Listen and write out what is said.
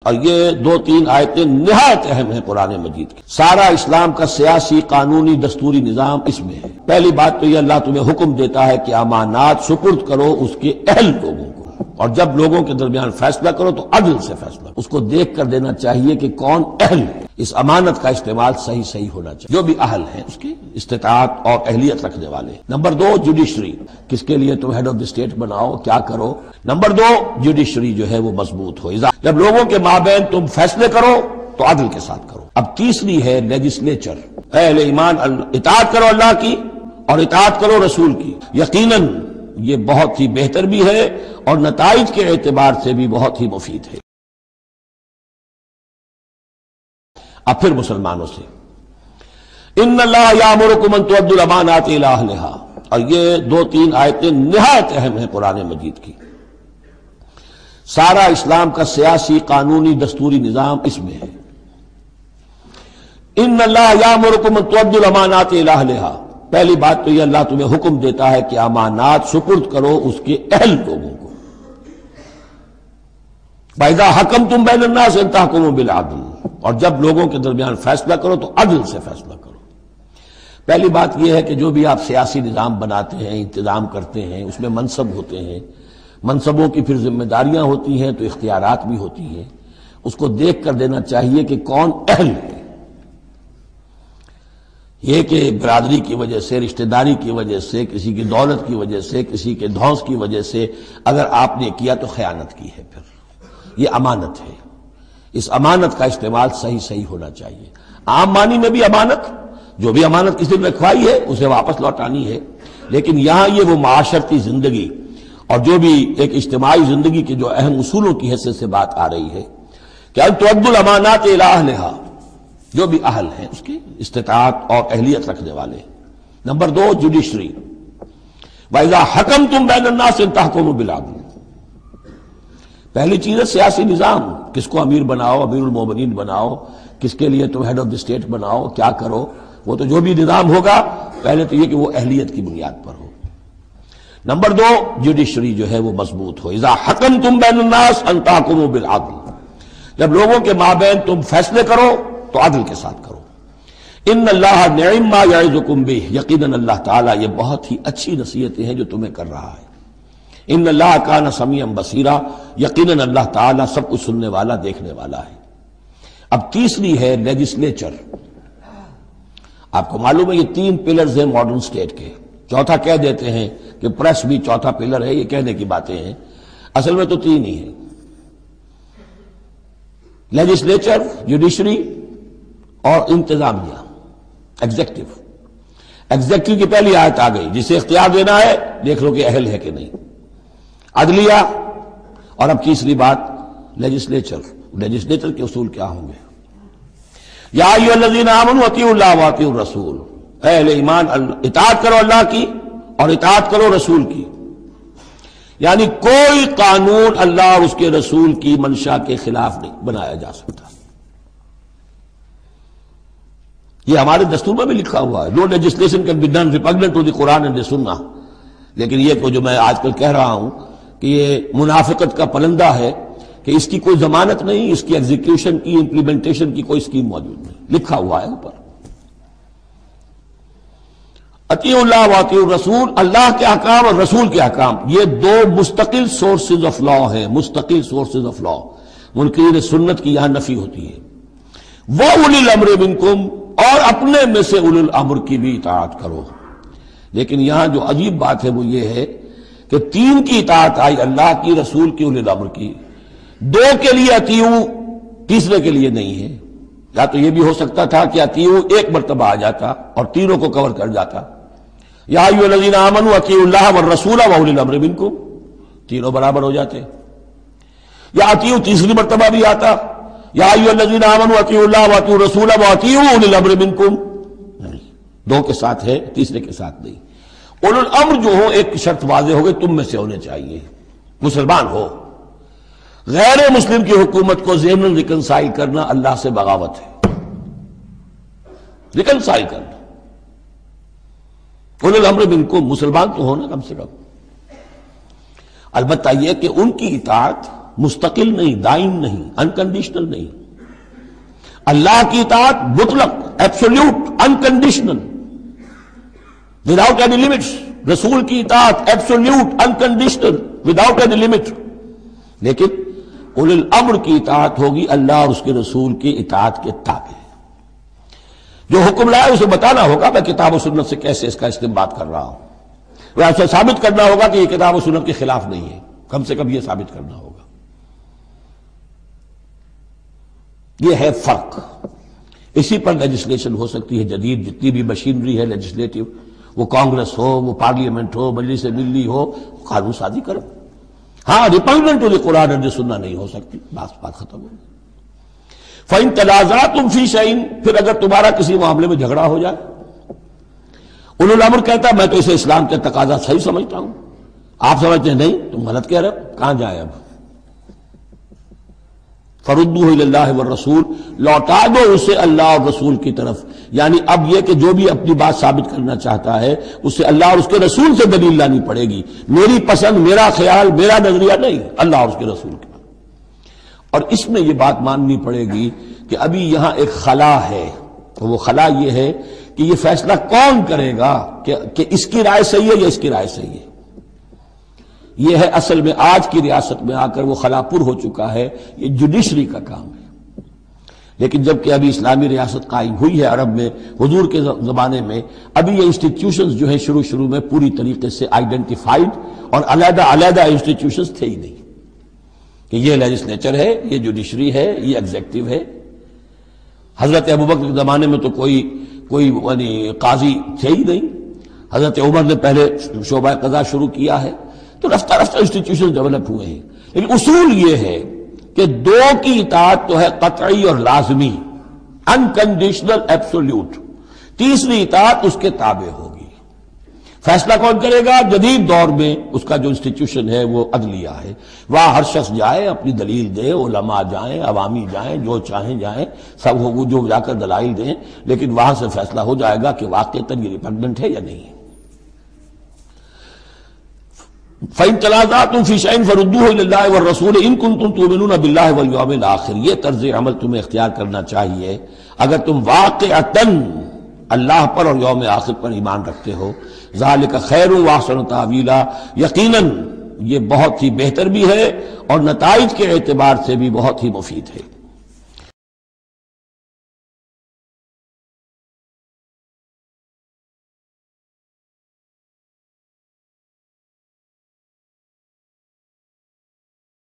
اور یہ دو تین آیتیں نہایت اہم ہیں قرآن مجید کی. سارا اسلام کا سیاسی قانونی دستوری نظام اس میں ہے. پہلی بات تو یہ اللہ تمہیں حکم دیتا ہے کہ امانات سپرد کرو اس کے اہل لوگوں کو، اور جب لوگوں کے درمیان فیصلہ کرو تو عدل سے فیصلہ کرو. اس کو دیکھ کر دینا چاہیے کہ کون اہل ہے. اس امانت کا استعمال صحیح ہونا چاہیے. جو بھی اہل ہیں اس کی استطاعت اور اہلیت رکھنے والے. نمبر دو، جوڈیشری. کس کے لیے تم ہیڈ آف دی اسٹیٹ بناؤ، کیا کرو. نمبر دو، جوڈیشری جو ہے وہ مضبوط ہو. جب لوگوں کے مابین تم فیصلے کرو تو عدل کے ساتھ کرو. اب تیسری ہے لیجسلیچر. اہل ایمان اطاعت کرو اللہ کی اور اطاعت کرو رسول کی. یقیناً یہ بہت ہی بہتر بھی ہے اور نتائج کے اعتبار سے بھی بہت ہی مفید ہے. اب پھر مسلمانوں سے ان اللہ یامرکم ان تؤدوا الامانات الی اہلھا، اور یہ دو تین آیتیں نہایت اہم ہیں قرآن مجید کی. سارا اسلام کا سیاسی قانونی دستوری نظام اس میں ہے. ان اللہ یامرکم ان تؤدوا الامانات الی اہلھا. پہلی بات تو یہ اللہ تمہیں حکم دیتا ہے کہ امانات سپرد کرو اس کے اہل لوگوں کو. فَإِذَا حَكَمْتُمْ بَيْنَ النَّاسِ أَن تَحْكُمُوا بِالْعَدْلِ، اور جب لوگوں کے درمیان فیصلہ کرو تو عدل سے فیصلہ کرو. پہلی بات یہ ہے کہ جو بھی آپ سیاسی نظام بناتے ہیں، انتظام کرتے ہیں، اس میں منصب ہوتے ہیں. منصبوں کی پھر ذمہ داریاں ہوتی ہیں تو اختیارات بھی ہوتی ہیں. اس کو دیکھ کر دینا چاہیے کہ کون اہل ہے. یہ کہ برادری کی وجہ سے، رشتہ داری کی وجہ سے، کسی کی دولت کی وجہ سے، کسی کے دھونس کی وجہ سے اگر آپ نے کیا تو خیانت کی ہے. پھر یہ امانت ہے. اس امانت کا استعمال صحیح ہونا چاہیے. عام معنی میں بھی امانت، جو بھی امانت کسی نے رکھوائی ہے اسے واپس لوٹانی ہے. لیکن یہاں یہ وہ معاشرتی زندگی اور جو بھی ایک اجتماعی زندگی کے جو اہم اصولوں کی حیثیت سے بات آ رہی ہے کہ ان تؤدوا الامانات الی اہلھا، جو بھی اہل ہیں اس کی استطاعت اور اہلیت رکھنے والے. نمبر دو، جوڈیشری. وَإِذَا حَكَمْتُمْ بَيْنَ النَّاسِ أَن تَحْكُمُوا بِالْعَدْلِ. پہلی چیز ہے سیاسی نظام. کس کو امیر بناؤ، امیر المومنین بناؤ، کس کے لیے تم ہیڈ آف دی اسٹیٹ بناؤ، کیا کرو. وہ تو جو بھی نظام ہوگا پہلے تو یہ کہ وہ اہلیت کی بنیاد پر ہو. نمبر دو، جوڈیشری جو ہے وہ مضبوط ہو. اذا حکمتم بین الناس ان تحکموا بالعدل، جب لوگوں کے مابین تم فیصلے کرو تو عدل کے ساتھ کرو. ان اللہ نعم ما یعظکم بہ، یقیناً اللہ تعالیٰ یہ بہت ہی اچھی نصیحتیں ہیں جو تمہیں کر رہا ہے. ان اللہ کان سمیعا بصیرا، یقیناً اللہ تعالیٰ سب کچھ سننے والا، دیکھنے والا ہے. اب تیسری ہے لیجسلیچر. آپ کو معلوم ہے یہ تین پلرز ہیں ماڈرن سٹیٹ کے. چوتھا کہہ دیتے ہیں کہ پریس بھی چوتھا پلر ہے، یہ کہنے کی باتیں ہیں، اصل میں تو تین ہی ہیں. لیجسلیچر، جوڈیشری اور انتظامیہ، ایگزیکٹو. ایگزیکٹو کی پہلی آیت آ گئی، جسے اختیار دینا ہے دیکھ لو کہ اہل ہے کہ نہیں. عدلیہ، اور اب تیسری بات لیجسلیچر. لیجسلیچر کے اصول کیا ہوں گے؟ یا ایھا الذین آمنوا اطیعوا اللہ واطیعوا الرسول، اہل ایمان اطاعت کرو اللہ کی اور اطاعت کرو رسول کی. یعنی کوئی قانون اللہ اور اس کے رسول کی منشا کے خلاف نہیں بنایا جا سکتا. یہ ہمارے دستور میں بھی لکھا ہوا ہے، no legislation can be done repugnant to the Quran and the Sunnah. لیکن یہ جو میں آج کل کہہ رہا ہوں کہ یہ منافقت کا پلندہ ہے کہ اس کی کوئی ضمانت نہیں، اس کی ایگزیکیوشن کی، امپلیمنٹیشن کی کوئی اسکیم موجود نہیں. لکھا ہوا ہے اوپر اطیعوا اللہ واطیعوا الرسول، اللہ کے احکام اور رسول کے احکام. یہ دو مستقل سورسز آف لا ہیں، مستقل سورسز آف لا. منکرین سنت کی یہاں نفی ہوتی ہے. وَأُولِي الْأَمْرِ مِنْكُمْ، اور اپنے میں سے اولو الامر کی بھی اطاعت کرو. لیکن یہاں جو عجیب بات ہے وہ یہ ہے کہ تین کی اطاعت آئی، اللہ کی، رسول کی، اولی الامر کی. دو کے لیے اطیعوا، تیسرے کے لیے نہیں ہے. یا تو یہ بھی ہو سکتا تھا کہ اطیعوا ایک مرتبہ آ جاتا اور تینوں کو کور کر جاتا. یا ایھا الذین آمنوا اطیعوا اللہ والرسول واولی الامر منکم، تینوں برابر ہو جاتے. یا اطیعوا تیسری مرتبہ بھی آتا، یا ایھا الذین آمنوا اطیعوا اللہ واطیعوا الرسول واطیعوا اولی الامر منکم. نہیں، دو کے ساتھ ہے، تیسرے کے ساتھ نہیں. اولو الامر جو ہو ایک شرط واضح ہو گئی، تم میں سے ہونے چاہیے، مسلمان ہو. غیر مسلم کی حکومت کو ضمن ریکنسائل کرنا اللہ سے بغاوت ہے. ریکنسائل کرنا. اولو الامر منکم، مسلمان تو ہونا کم سے کم. البتہ یہ کہ ان کی اطاعت مستقل نہیں، دائم نہیں، انکنڈیشنل نہیں. اللہ کی اطاعت مطلق، absolute, unconditional, without any limits. رسول کی اطاعت absolute, unconditional, without any limit. لیکن اولی الامر کی اطاعت ہوگی اللہ اور اس کے رسول کی اطاعت کے تابع. جو حکم لائے اسے بتانا ہوگا میں کتاب و سنت سے کیسے اس کا استنباط کر رہا ہوں. اسے ثابت کرنا ہوگا کہ یہ کتاب و سنت کے خلاف نہیں ہے، کم سے کم یہ ثابت کرنا ہوگا. یہ ہے فرق. اسی پر لیجسلیشن ہو سکتی ہے جدید، جتنی بھی مشینری ہے لیجسلیٹو، وہ کانگریس ہو، وہ پارلیمنٹ ہو، مجلس ملی ہو، قانون سازی کرو. ہاں ریپنڈنٹ ٹو دی قرآن اینڈ سننا نہیں ہو سکتی، بات ختم ہو. فَإِن تَنَازَعْتُمْ فِي شَيْءٍ، پھر اگر تمہارا کسی معاملے میں جھگڑا ہو جائے. اولو الامر کہتا ہے میں تو اسے اسلام کے تقاضا صحیح سمجھتا ہوں، آپ سمجھتے ہیں نہیں تم غلط کہہ رہے ہو، کہاں جائے اب؟ فَرُدُّوهُ إِلَى اللَّهِ وَالرَّسُولِ، لوٹا دو اسے اللہ اور رسول کی طرف. یعنی اب یہ کہ جو بھی اپنی بات ثابت کرنا چاہتا ہے اسے اللہ اور اس کے رسول سے دلیل لانی پڑے گی. میری پسند، میرا خیال، میرا نظریہ نہیں، اللہ اور اس کے رسول کی. اور اس میں یہ بات ماننی پڑے گی کہ ابھی یہاں ایک خلا ہے. وہ خلا یہ ہے کہ یہ فیصلہ کون کرے گا کہ اس کی رائے صحیح ہے یا اس کی رائے صحیح ہے. یہ ہے اصل میں آج کی ریاست میں آ کر وہ خلا پر ہو چکا ہے. یہ جوڈیشری کا کام ہے. لیکن جب کہ ابھی اسلامی ریاست قائم ہوئی ہے عرب میں حضور کے زمانے میں، ابھی یہ انسٹیٹیوشنز جو ہیں شروع میں پوری طریقے سے آئیڈینٹیفائڈ اور علیحدہ انسٹیٹیوشنز تھے ہی نہیں کہ یہ لیجسلیچر ہے، یہ جوڈیشری ہے، یہ ایگزیکٹو ہے. حضرت ابوبکر کے زمانے میں تو کوئی یعنی قاضی تھے ہی نہیں. حضرت عمر نے پہلے شعبہ قضا شروع کیا ہے. تو رفتہ انسٹیٹیوشن ڈیولپ ہوئے ہیں. لیکن اصول یہ ہے کہ دو کی اطاعت تو ہے قطعی اور لازمی، انکنڈیشنل، ایبسولوٹ. تیسری اطاعت اس کے تابع ہوگی. فیصلہ کون کرے گا؟ جدید دور میں اس کا جو انسٹیٹیوشن ہے وہ عدلیہ ہے. وہاں ہر شخص جائے، اپنی دلیل دے، علماء جائیں، عوامی جائیں، جو چاہیں جائیں، سب ہو جو جا کر دلائل دیں. لیکن وہاں سے فیصلہ ہو جائے گا کہ واقعتاً یہ ریپنڈنٹ ہے یا نہیں ہے. فَإِن تَنَازَعْتُمْ فِي شَيْءٍ فَرُدُّوهُ إِلَى اللَّهِ وَالرَّسُولِ إِن كُنتُمْ تُؤْمِنُونَ بِاللَّهِ وَالْيَوْمِ الْآخِرِ. یہ طرز عمل تمہیں اختیار کرنا چاہیے اگر تم واقعتاً اللہ پر اور یوم آخر پر ایمان رکھتے ہو. ذَلِكَ خَيْرٌ وَأَحْسَنُ تَأْوِيلًا، یقیناً یہ بہت ہی بہتر بھی ہے اور نتائج کے اعتبار سے بھی بہت ہی مفید ہے.